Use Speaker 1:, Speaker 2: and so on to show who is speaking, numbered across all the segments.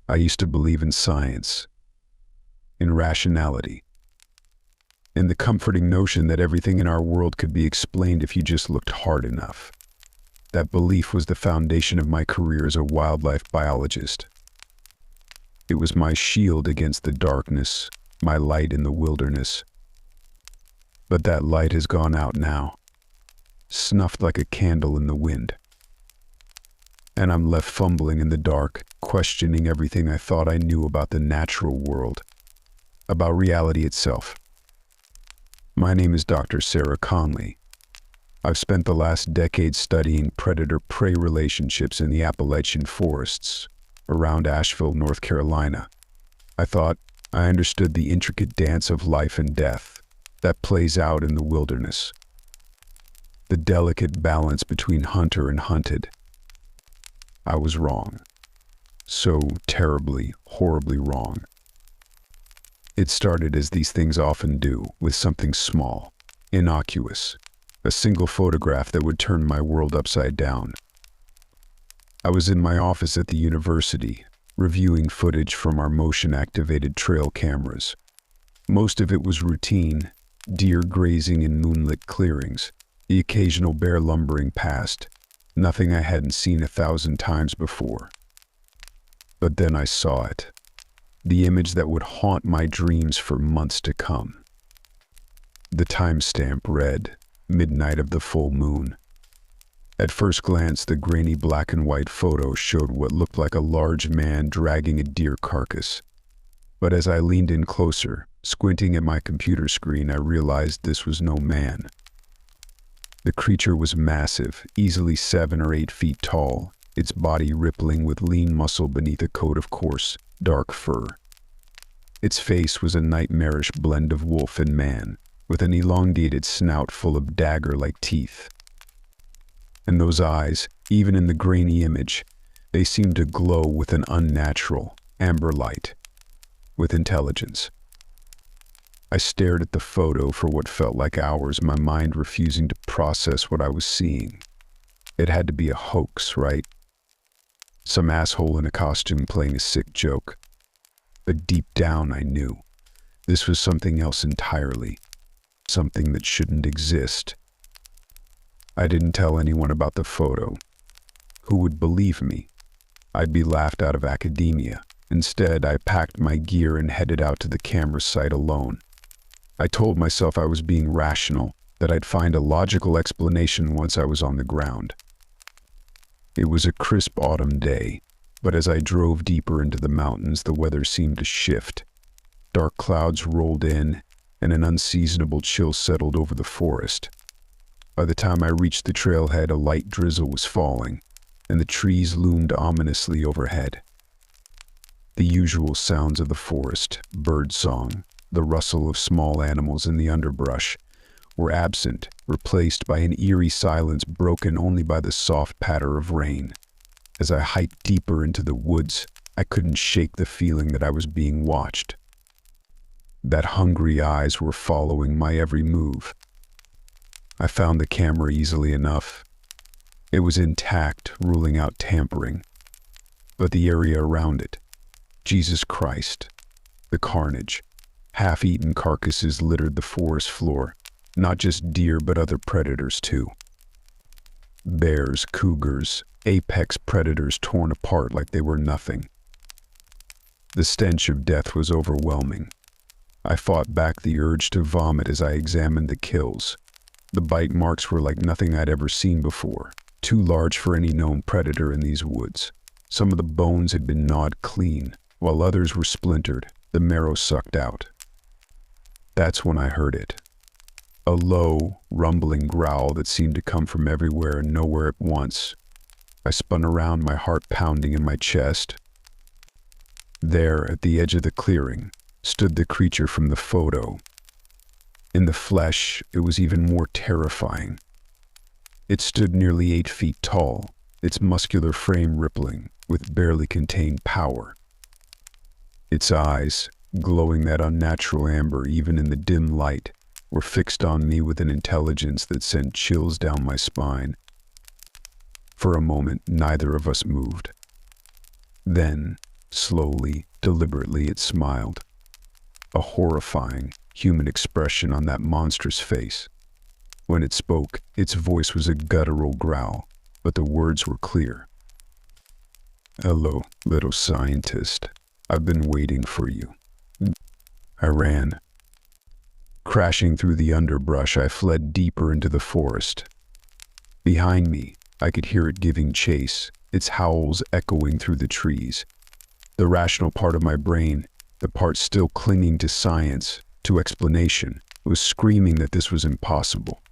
Speaker 1: I used to believe in science, in rationality, in the comforting notion that everything in our world could be explained if you just looked hard enough. That belief was the foundation of my career as a wildlife biologist. It was my shield against the darkness, my light in the wilderness. But that light has gone out now, snuffed like a candle in the wind. And I'm left fumbling in the dark, questioning everything I thought I knew about the natural world, about reality itself. My name is Dr. Sarah Conley. I've spent the last decade studying predator-prey relationships in the Appalachian forests around Asheville, North Carolina. I thought I understood the intricate dance of life and death that plays out in the wilderness, the delicate balance between hunter and hunted. I was wrong. So terribly, horribly wrong. It started as these things often do, with something small, innocuous, a single photograph that would turn my world upside down. I was in my office at the university, reviewing footage from our motion-activated trail cameras. Most of it was routine, deer grazing in moonlit clearings, the occasional bear lumbering past, nothing I hadn't seen 1,000 times before. But then I saw it, the image that would haunt my dreams for months to come. The timestamp read, midnight of the full moon. At first glance, the grainy black and white photo showed what looked like a large man dragging a deer carcass. But as I leaned in closer, squinting at my computer screen, I realized this was no man. The creature was massive, easily 7 or 8 feet tall, its body rippling with lean muscle beneath a coat of coarse, dark fur. Its face was a nightmarish blend of wolf and man, with an elongated snout full of dagger-like teeth. And those eyes, even in the grainy image, they seemed to glow with an unnatural, amber light, with intelligence. I stared at the photo for what felt like hours, my mind refusing to process what I was seeing. It had to be a hoax, right? Some asshole in a costume playing a sick joke. But deep down I knew this was something else entirely, something that shouldn't exist. I didn't tell anyone about the photo. Who would believe me? I'd be laughed out of academia. Instead, I packed my gear and headed out to the camera site alone. I told myself I was being rational, that I'd find a logical explanation once I was on the ground. It was a crisp autumn day, but as I drove deeper into the mountains, the weather seemed to shift. Dark clouds rolled in, and an unseasonable chill settled over the forest. By the time I reached the trailhead, a light drizzle was falling, and the trees loomed ominously overhead. The usual sounds of the forest, birdsong, the rustle of small animals in the underbrush, were absent, replaced by an eerie silence broken only by the soft patter of rain. As I hiked deeper into the woods, I couldn't shake the feeling that I was being watched, that hungry eyes were following my every move. I found the camera easily enough. It was intact, ruling out tampering. But the area around it, Jesus Christ, the carnage. Half-eaten carcasses littered the forest floor, not just deer but other predators too. Bears, cougars, apex predators torn apart like they were nothing. The stench of death was overwhelming. I fought back the urge to vomit as I examined the kills. The bite marks were like nothing I'd ever seen before, too large for any known predator in these woods. Some of the bones had been gnawed clean, while others were splintered, the marrow sucked out. That's when I heard it. A low, rumbling growl that seemed to come from everywhere and nowhere at once. I spun around, my heart pounding in my chest. There, at the edge of the clearing, stood the creature from the photo. In the flesh, it was even more terrifying. It stood nearly 8 feet tall, its muscular frame rippling, with barely contained power. Its eyes, glowing that unnatural amber even in the dim light, were fixed on me with an intelligence that sent chills down my spine. For a moment, neither of us moved. Then, Slowly, deliberately, it smiled. A horrifying, human expression on that monstrous face. When it spoke, its voice was a guttural growl, but the words were clear. "Hello, little scientist. I've been waiting for you." I ran. Crashing through the underbrush, I fled deeper into the forest. Behind me, I could hear it giving chase, its howls echoing through the trees. The rational part of my brain, the part still clinging to science, to explanation, was screaming that this was impossible.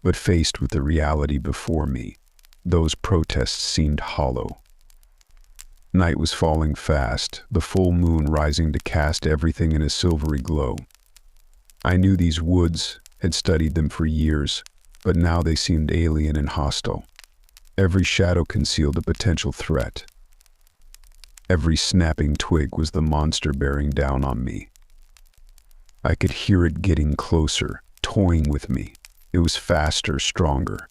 Speaker 1: But faced with the reality before me, those protests seemed hollow. Night was falling fast, the full moon rising to cast everything in a silvery glow. I knew these woods, had studied them for years, but now they seemed alien and hostile. Every shadow concealed a potential threat. Every snapping twig was the monster bearing down on me. I could hear it getting closer, toying with me. It was faster, stronger.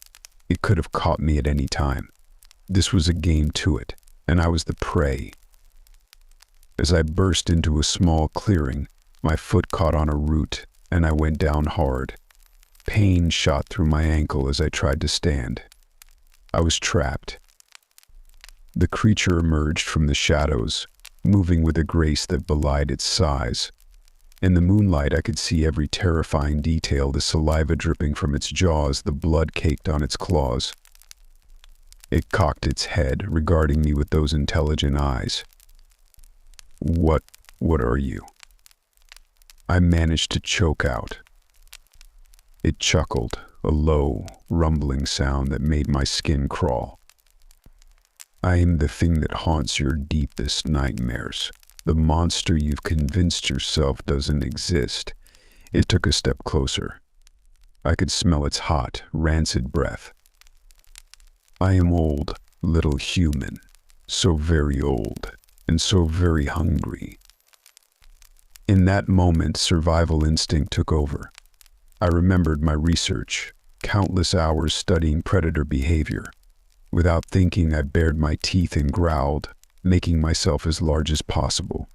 Speaker 1: It could have caught me at any time. This was a game to it, and I was the prey. As I burst into a small clearing, my foot caught on a root, and I went down hard. Pain shot through my ankle as I tried to stand. I was trapped. The creature emerged from the shadows, moving with a grace that belied its size. In the moonlight, I could see every terrifying detail, the saliva dripping from its jaws, the blood caked on its claws. It cocked its head, regarding me with those intelligent eyes. What are you?" I managed to choke out. It chuckled, a low, rumbling sound that made my skin crawl. "I am the thing that haunts your deepest nightmares, the monster you've convinced yourself doesn't exist." It took a step closer. I could smell its hot, rancid breath. "I am old, little human, so very old, and so very hungry." In that moment, survival instinct took over. I remembered my research, countless hours studying predator behavior. Without thinking, I bared my teeth and growled, making myself as large as possible.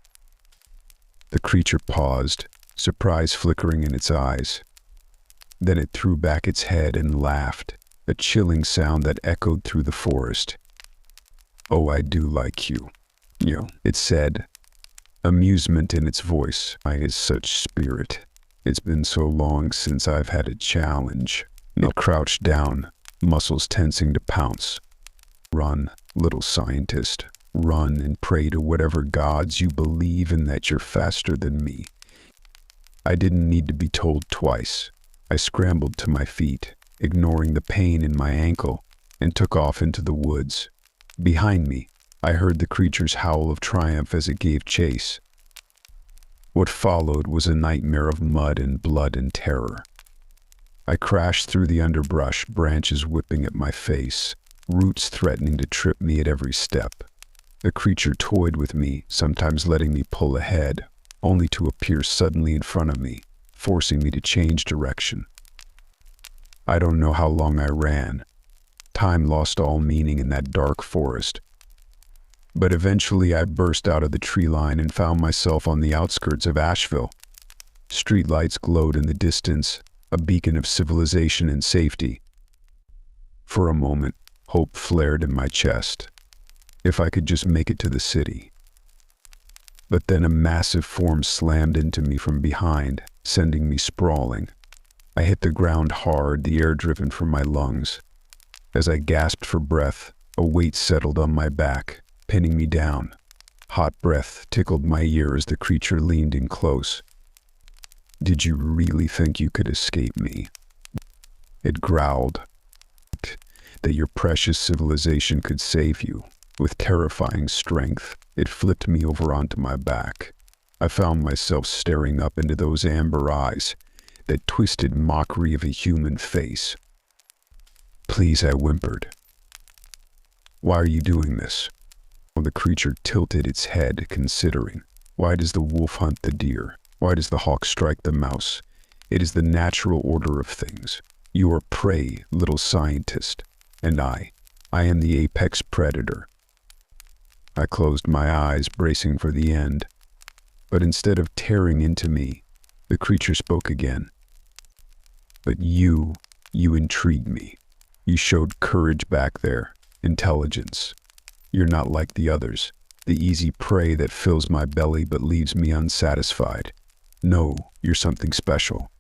Speaker 1: The creature paused, surprise flickering in its eyes. Then it threw back its head and laughed, a chilling sound that echoed through the forest. "Oh, I do like you," it said, amusement in its voice. "I is such spirit. It's been so long since I've had a challenge." It crouched down, muscles tensing to pounce. "Run, little scientist. Run and pray to whatever gods you believe in that you're faster than me." I didn't need to be told twice. I scrambled to my feet, ignoring the pain in my ankle, and took off into the woods. Behind me, I heard the creature's howl of triumph as it gave chase. What followed was a nightmare of mud and blood and terror. I crashed through the underbrush, branches whipping at my face, roots threatening to trip me at every step. The creature toyed with me, sometimes letting me pull ahead, only to appear suddenly in front of me, forcing me to change direction. I don't know how long I ran. Time lost all meaning in that dark forest. But eventually I burst out of the tree line and found myself on the outskirts of Asheville. Streetlights glowed in the distance, a beacon of civilization and safety. For a moment, hope flared in my chest. If I could just make it to the city. But then a massive form slammed into me from behind, sending me sprawling. I hit the ground hard, the air driven from my lungs. As I gasped for breath, a weight settled on my back, pinning me down. Hot breath tickled my ear as the creature leaned in close. "Did you really think you could escape me?" It growled. "That your precious civilization could save you." With terrifying strength, it flipped me over onto my back. I found myself staring up into those amber eyes, that twisted mockery of a human face. "Please," I whimpered. "Why are you doing this?" The creature tilted its head, considering. "Why does the wolf hunt the deer? Why does the hawk strike the mouse? It is the natural order of things. You are prey, little scientist, and I am the apex predator." I closed my eyes, bracing for the end. But instead of tearing into me, the creature spoke again. But you intrigued me. You showed courage back there, intelligence. You're not like the others, the easy prey that fills my belly but leaves me unsatisfied. No, you're something special.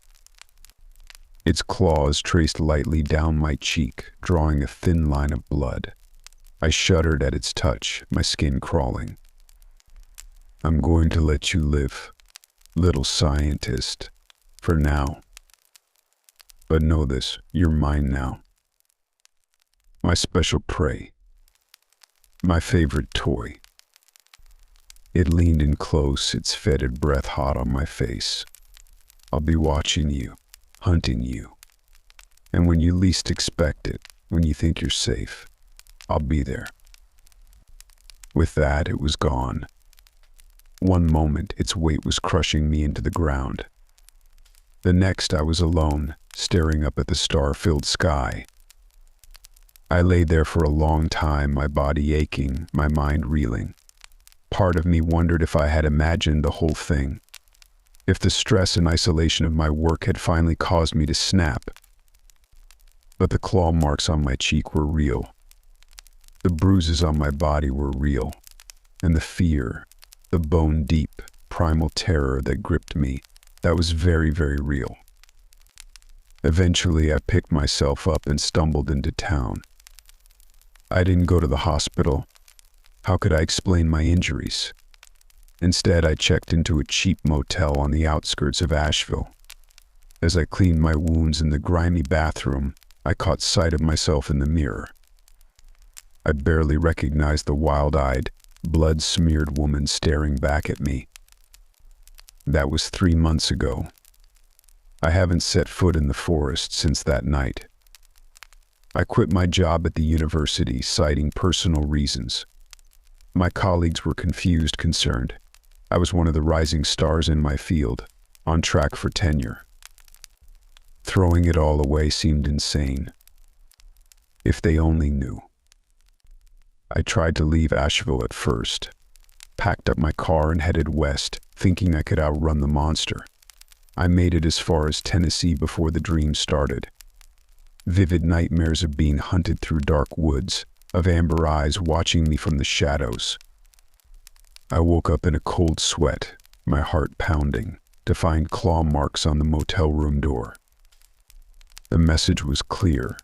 Speaker 1: Its claws traced lightly down my cheek, drawing a thin line of blood. I shuddered at its touch, my skin crawling. I'm going to let you live, little scientist, for now. But know this, you're mine now. My special prey. My favorite toy. It leaned in close, its fetid breath hot on my face. I'll be watching you, hunting you. And when you least expect it, when you think you're safe, I'll be there. With that, it was gone. One moment, its weight was crushing me into the ground. The next, I was alone, staring up at the star-filled sky. I lay there for a long time, my body aching, my mind reeling. Part of me wondered if I had imagined the whole thing, if the stress and isolation of my work had finally caused me to snap. But the claw marks on my cheek were real. The bruises on my body were real, and the fear, the bone-deep, primal terror that gripped me, that was very, very real. Eventually, I picked myself up and stumbled into town. I didn't go to the hospital. How could I explain my injuries? Instead, I checked into a cheap motel on the outskirts of Asheville. As I cleaned my wounds in the grimy bathroom, I caught sight of myself in the mirror. I barely recognized the wild-eyed, blood-smeared woman staring back at me. That was 3 months ago. I haven't set foot in the forest since that night. I quit my job at the university, citing personal reasons. My colleagues were confused, concerned. I was one of the rising stars in my field, on track for tenure. Throwing it all away seemed insane. If they only knew. I tried to leave Asheville at first, packed up my car and headed west, thinking I could outrun the monster. I made it as far as Tennessee before the dream started. Vivid nightmares of being hunted through dark woods, of amber eyes watching me from the shadows. I woke up in a cold sweat, my heart pounding, to find claw marks on the motel room door. The message was clear.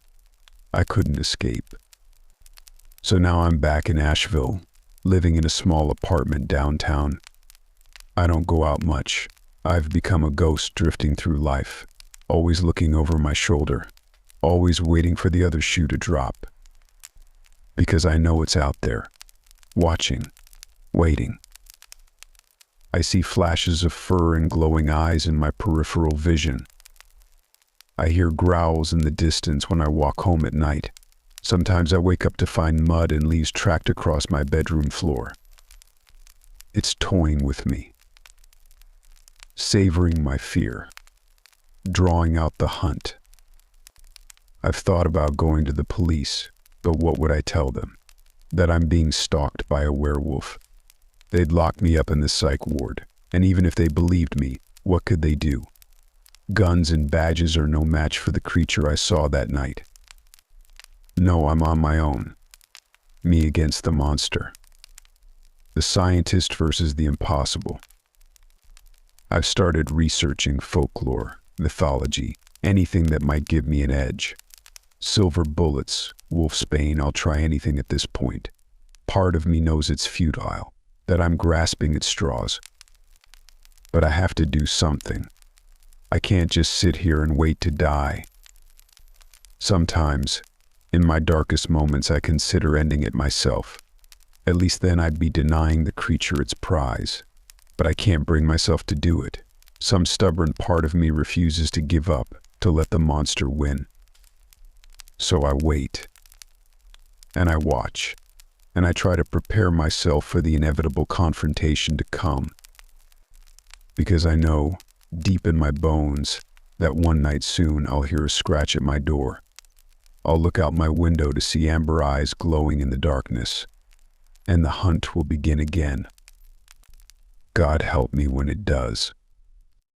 Speaker 1: I couldn't escape. So now I'm back in Asheville, living in a small apartment downtown. I don't go out much. I've become a ghost drifting through life, always looking over my shoulder, always waiting for the other shoe to drop. Because I know it's out there, watching, waiting. I see flashes of fur and glowing eyes in my peripheral vision. I hear growls in the distance when I walk home at night. Sometimes I wake up to find mud and leaves tracked across my bedroom floor. It's toying with me, savoring my fear, drawing out the hunt. I've thought about going to the police, but what would I tell them? That I'm being stalked by a werewolf. They'd lock me up in the psych ward, and even if they believed me, what could they do? Guns and badges are no match for the creature I saw that night. No, I'm on my own. Me against the monster. The scientist versus the impossible. I've started researching folklore, mythology, anything that might give me an edge. Silver bullets, wolfsbane, I'll try anything at this point. Part of me knows it's futile, that I'm grasping at straws. But I have to do something. I can't just sit here and wait to die. Sometimes, in my darkest moments, I consider ending it myself. At least then I'd be denying the creature its prize. But I can't bring myself to do it. Some stubborn part of me refuses to give up, to let the monster win. So I wait. And I watch. And I try to prepare myself for the inevitable confrontation to come. Because I know, deep in my bones, that one night soon I'll hear a scratch at my door. I'll look out my window to see amber eyes glowing in the darkness. and the hunt will begin again. God help me when it does.